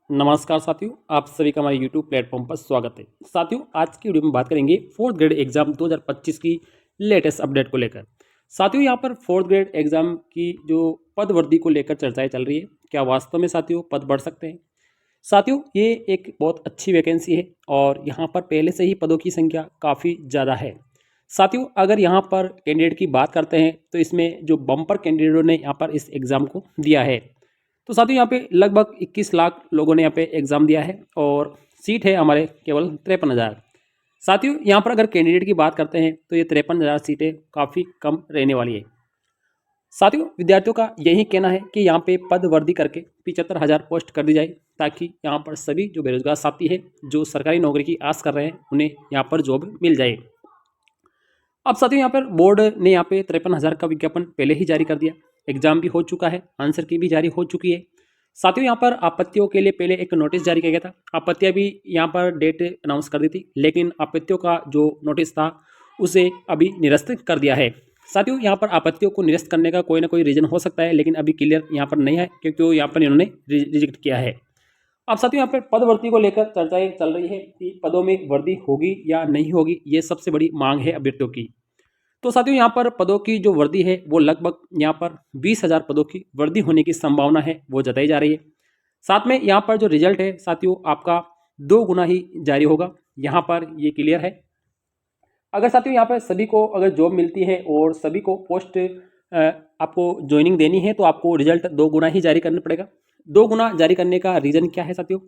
नमस्कार साथियों, आप सभी का हमारे YouTube प्लेटफॉर्म पर स्वागत है। साथियों, आज की वीडियो में बात करेंगे फोर्थ ग्रेड एग्जाम 2025 की लेटेस्ट अपडेट को लेकर। साथियों, यहाँ पर फोर्थ ग्रेड एग्जाम की जो पद वृद्धि को लेकर चर्चाएं चल रही है। क्या वास्तव में साथियों पद बढ़ सकते हैं? साथियों, ये एक बहुत अच्छी वैकेंसी है और यहाँ पर पहले से ही पदों की संख्या काफ़ी ज़्यादा है। साथियों, अगर यहाँ पर कैंडिडेट की बात करते हैं तो इसमें जो बम्पर कैंडिडेटों ने यहाँ पर इस एग्ज़ाम को दिया है, तो साथियों यहाँ पे लगभग 21 लाख लोगों ने यहाँ पे एग्ज़ाम दिया है और सीट है हमारे केवल 53,000। साथियों, यहाँ पर अगर कैंडिडेट की बात करते हैं तो ये 53,000 सीटें काफ़ी कम रहने वाली है। साथियों, विद्यार्थियों का यही कहना है कि यहाँ पे पद वृद्धि करके 75,000 पोस्ट कर दी जाए, ताकि यहाँ पर सभी जो बेरोजगार साथी है, जो सरकारी नौकरी की आस कर रहे हैं, उन्हें यहाँ पर जॉब मिल जाए। अब साथियों, यहाँ पर बोर्ड ने यहाँ पे 53,000 का विज्ञापन पहले ही जारी कर दिया। एग्जाम भी हो चुका है, आंसर की भी जारी हो चुकी है। साथियों, यहाँ पर आपत्तियों के लिए पहले एक नोटिस जारी किया गया था। आपत्तियाँ भी यहाँ पर डेट अनाउंस कर दी थी, लेकिन आपत्तियों का जो नोटिस था उसे अभी निरस्त कर दिया है। साथियों, यहाँ पर आपत्तियों को निरस्त करने का कोई ना कोई रीज़न हो सकता है, लेकिन अभी क्लियर यहाँ पर नहीं है, क्योंकि यहाँ पर इन्होंने रिजेक्ट किया है। अब साथियों, यहाँ पर पद वृद्धि को लेकर चर्चाएं चल रही है कि पदों में वृद्धि होगी या नहीं होगी। ये सबसे बड़ी मांग है अभ्यर्थियों की। तो साथियों, यहाँ पर पदों की जो वृद्धि है वो लगभग यहाँ पर 20,000 पदों की वृद्धि होने की संभावना है, वो जताई जा रही है। साथ में यहाँ पर जो रिजल्ट है साथियों, आपका 2 गुना ही जारी होगा। यहाँ पर ये क्लियर है। अगर साथियों यहाँ पर सभी को अगर जॉब मिलती है और सभी को पोस्ट आपको ज्वाइनिंग देनी है, तो आपको रिजल्ट 2 गुना ही जारी करना पड़ेगा। 2 गुना जारी करने का रीज़न क्या है साथियों?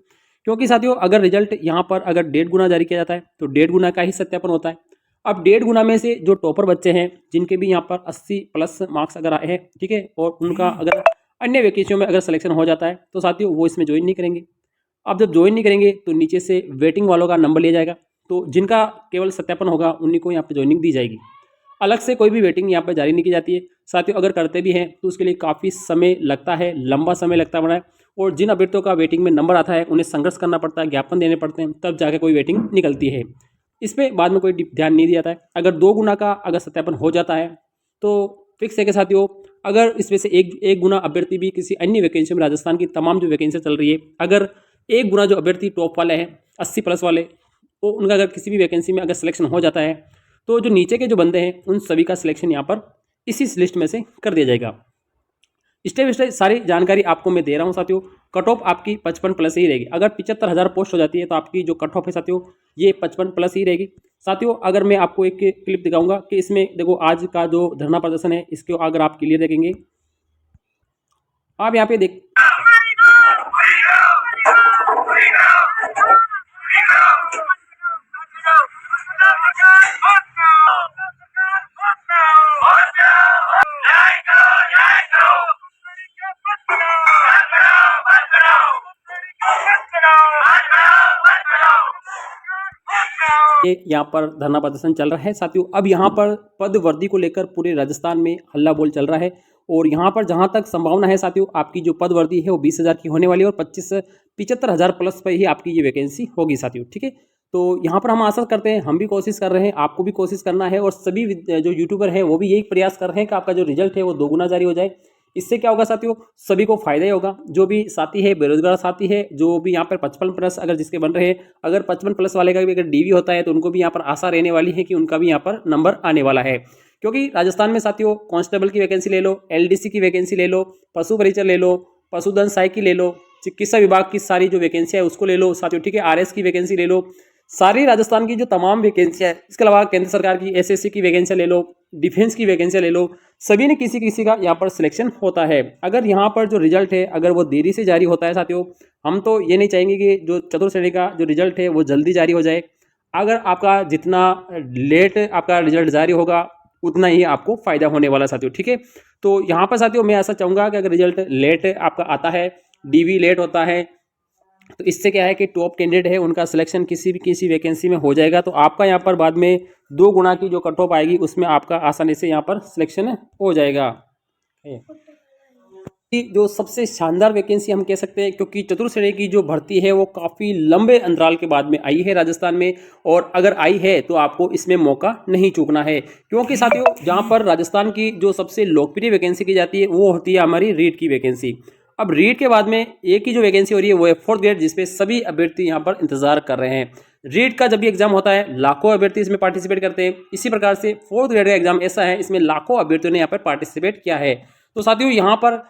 क्योंकि साथियों, अगर रिजल्ट यहाँ पर अगर 1.5 गुना जारी किया जाता है तो 1.5 गुना का ही सत्यापन होता है। अब 1.5 गुना में से जो टॉपर बच्चे हैं, जिनके भी यहाँ पर 80 प्लस मार्क्स अगर आए हैं, ठीक है, और उनका अगर अन्य वैकेंसियों में अगर सिलेक्शन हो जाता है, तो साथियों वो इसमें ज्वाइन नहीं करेंगे। अब जब ज्वाइन नहीं करेंगे तो नीचे से वेटिंग वालों का नंबर लिया जाएगा, तो जिनका केवल सत्यापन होगा उन्हीं को यहाँ पे ज्वाइनिंग दी जाएगी। अलग से कोई भी वेटिंग यहाँ पर जारी नहीं की जाती है। साथियों, अगर करते भी हैं तो उसके लिए काफ़ी समय लगता है, लंबा समय लगता है। और जिन अभ्यर्थियों का वेटिंग में नंबर आता है उन्हें संघर्ष करना पड़ता है, ज्ञापन देने पड़ते हैं, तब जाके कोई वेटिंग निकलती है। इस पर बाद में कोई ध्यान नहीं दिया जाता है। अगर 2 गुना का अगर सत्यापन हो जाता है तो फिक्स है कि साथियों, अगर इसमें से एक गुना अभ्यर्थी भी किसी अन्य वैकेंसी में, राजस्थान की तमाम जो वैकेंसी चल रही है, अगर 1 गुना जो अभ्यर्थी टॉप वाले हैं 80 प्लस वाले, तो उनका अगर किसी भी वैकेंसी में अगर सिलेक्शन हो जाता है, तो जो नीचे के जो बंदे हैं उन सभी का सिलेक्शन यहाँ पर इसी लिस्ट में से कर दिया जाएगा। स्टेप स्टेप सारी जानकारी आपको मैं दे रहा हूँ साथियों। कट ऑफ आपकी 55 प्लस ही रहेगी। अगर 75,000 पोस्ट हो जाती है तो आपकी जो कट ऑफ है साथियों, ये 55 प्लस ही रहेगी। साथियों, अगर मैं आपको एक क्लिप दिखाऊंगा कि इसमें देखो आज का जो धरना प्रदर्शन है, इसको अगर आप क्लियर देखेंगे, आप यहाँ पे देख यहाँ पर धरना प्रदर्शन चल रहा है साथियों। अब यहाँ पर पद वृद्धि को लेकर पूरे राजस्थान में हल्ला बोल चल रहा है, और यहाँ पर जहाँ तक संभावना है साथियों, आपकी जो पद वृद्धि है वो 20,000 की होने वाली है और 75,000 प्लस पर ही आपकी ये वैकेंसी होगी साथियों, ठीक है। तो यहाँ पर हम आशा करते हैं, हम भी कोशिश कर रहे हैं, आपको भी कोशिश करना है, और सभी जो यूट्यूबर हैं वो भी यही प्रयास कर रहे हैं कि आपका जो रिजल्ट है वो 2 गुना जारी हो जाए। इससे क्या होगा साथियों, सभी को फायदा ही होगा। जो भी साथी है, बेरोजगार साथी है, जो भी यहाँ पर 55 प्लस अगर जिसके बन रहे हैं, अगर 55 प्लस वाले का भी अगर डीवी होता है तो उनको भी यहाँ पर आशा रहने वाली है कि उनका भी यहाँ पर नंबर आने वाला है। क्योंकि राजस्थान में साथियों कांस्टेबल की वैकेंसी ले लो, एलडीसी की वैकेंसी ले लो, पशु परिचर ले लो, पशुधन सहायक की ले लो, चिकित्सा विभाग की सारी जो वैकेंसी है उसको ले लो साथियों, ठीक है, आरएस की वैकेंसी ले लो, सारी राजस्थान की जो तमाम वैकेंसियाँ है। इसके अलावा केंद्र सरकार की एसएससी की वैकेंसी ले लो, डिफेंस की वैकेंसी ले लो, सभी ने किसी किसी का यहाँ पर सिलेक्शन होता है। अगर यहाँ पर जो रिजल्ट है अगर वो देरी से जारी होता है साथियों, हम तो ये नहीं चाहेंगे कि जो चतुर्थ श्रेणी का जो रिजल्ट है वो जल्दी जारी हो जाए। अगर आपका जितना लेट आपका रिजल्ट जारी होगा उतना ही आपको फायदा होने वाला साथियों, ठीक है। तो यहाँ पर साथियों मैं ऐसा चाहूँगा कि अगर रिजल्ट लेट आपका आता है, डीवी लेट होता है, तो इससे क्या है कि टॉप कैंडिडेट है उनका सिलेक्शन किसी वैकेंसी में हो जाएगा, तो आपका यहाँ पर बाद में 2 गुना की जो कट ऑफ आएगी उसमें आपका आसानी से यहाँ पर सिलेक्शन हो जाएगा। जो सबसे शानदार वैकेंसी हम कह सकते हैं, क्योंकि चतुर्थ श्रेणी की जो भर्ती है वो काफ़ी लंबे अंतराल के बाद में आई है राजस्थान में, और अगर आई है तो आपको इसमें मौका नहीं चूकना है। क्योंकि साथियों जहाँ पर राजस्थान की जो सबसे लोकप्रिय वैकेंसी की जाती है वो होती है हमारी रीट की वैकेंसी। अब रीट के बाद में एक ही जो वैकेंसी हो रही है वो है फोर्थ ग्रेड, जिसपे सभी अभ्यर्थी यहाँ पर इंतजार कर रहे हैं। रीट का जब भी एग्जाम होता है लाखों अभ्यर्थी इसमें पार्टिसिपेट करते हैं। इसी प्रकार से फोर्थ ग्रेड का एग्जाम ऐसा है, इसमें लाखों अभ्यर्थियों ने यहाँ पर पार्टिसिपेट किया है। तो साथियों यहाँ पर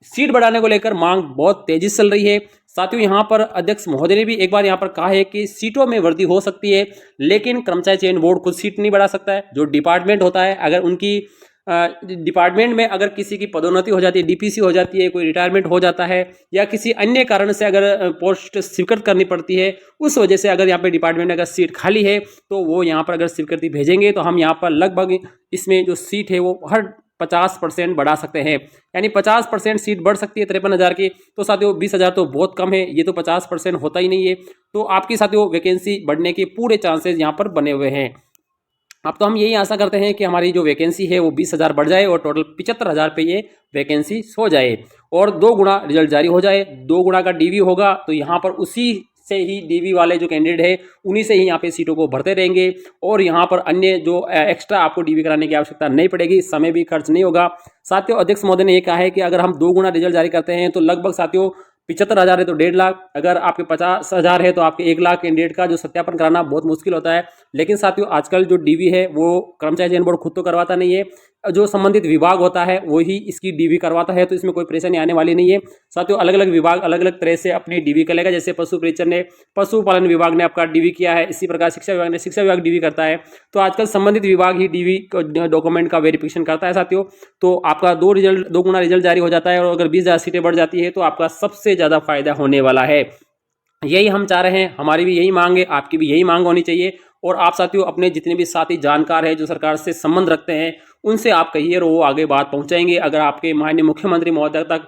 सीट बढ़ाने को लेकर मांग बहुत तेजी से चल रही है। साथियों यहाँ पर अध्यक्ष महोदय ने भी एक बार यहाँ पर कहा है कि सीटों में वृद्धि हो सकती है, लेकिन कर्मचारी चयन बोर्ड खुद सीट नहीं बढ़ा सकता है। जो डिपार्टमेंट होता है, अगर उनकी डिपार्टमेंट में अगर किसी की पदोन्नति हो जाती है, डीपीसी हो जाती है, कोई रिटायरमेंट हो जाता है, या किसी अन्य कारण से अगर पोस्ट स्वीकृत करनी पड़ती है, उस वजह से अगर यहाँ पे डिपार्टमेंट में अगर सीट खाली है तो वो यहाँ पर अगर स्वीकृति भेजेंगे तो हम यहाँ पर लगभग इसमें जो सीट है वो हर 50% बढ़ा सकते हैं। यानी 50% सीट बढ़ सकती है 53,000 की। तो साथियों 20,000 तो बहुत कम है, ये तो 50% होता ही नहीं है। तो आपकी साथियों वैकेंसी बढ़ने के पूरे चांसेस यहाँ पर बने हुए हैं। अब तो हम यही आशा करते हैं कि हमारी जो वैकेंसी है वो 20,000 बढ़ जाए और टोटल 75,000 पे ये वैकेंसी हो जाए और 2 गुना रिजल्ट जारी हो जाए। 2 गुना का डीवी होगा तो यहाँ पर उसी से ही डीवी वाले जो कैंडिडेट है उन्हीं से ही यहाँ पे सीटों को भरते रहेंगे और यहाँ पर अन्य जो एक्स्ट्रा आपको डीवी कराने की आवश्यकता नहीं पड़ेगी, समय भी खर्च नहीं होगा। साथियों अध्यक्ष महोदय ने ये कहा है कि अगर हम 2 गुना रिजल्ट जारी करते हैं तो लगभग साथियों 75,000 है तो 1.5 लाख, अगर आपके 50,000 है तो आपके 1 लाख कैंडिडेट का जो सत्यापन कराना बहुत मुश्किल होता है। लेकिन साथियों आजकल जो डीवी है वो कर्मचारी चयन बोर्ड खुद तो करवाता नहीं है, जो संबंधित विभाग होता है वही इसकी डीवी करवाता है। तो इसमें कोई परेशानी आने वाली नहीं है। साथियों अलग अलग विभाग अलग अलग तरह से अपनी डीवी करेगा। जैसे पशु परिचर ने पशुपालन विभाग ने आपका डीवी किया है, इसी प्रकार शिक्षा विभाग ने शिक्षा विभाग डीवी करता है। तो आजकल संबंधित विभाग ही डीवी डॉक्यूमेंट का वेरिफिकेशन करता है साथियों। तो आपका 2 गुना रिजल्ट जारी हो जाता है और अगर 20,000 सीटें बढ़ जाती है तो आपका सबसे ज़्यादा फायदा होने वाला है। यही हम चाह रहे हैं, हमारी भी यही मांग है, आपकी भी यही मांग होनी चाहिए। और आप साथियों अपने जितने भी साथी जानकार हैं जो सरकार से संबंध रखते हैं उनसे आप कहिए और वो आगे बात पहुंचाएंगे। अगर आपके माननीय मुख्यमंत्री महोदय तक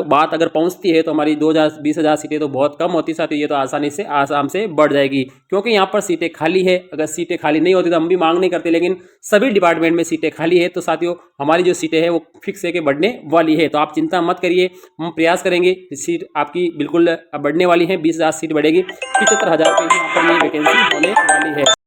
बात अगर पहुंचती है तो हमारी 20,000 सीटें तो बहुत कम होती साथियों, ये तो आसानी से आसाम से बढ़ जाएगी। क्योंकि यहाँ पर सीटें खाली है, अगर सीटें खाली नहीं होती तो हम भी मांग नहीं करते, लेकिन सभी डिपार्टमेंट में सीटें खाली है। तो साथियों हमारी जो सीटें हैं वो फिक्स है कि बढ़ने वाली है। तो आप चिंता मत करिए, हम प्रयास करेंगे, सीट आपकी बिल्कुल बढ़ने वाली है। 20,000 सीट बढ़ेगी, 75,000 पे ही यहाँ पर ये वैकेंसी होने वाली है।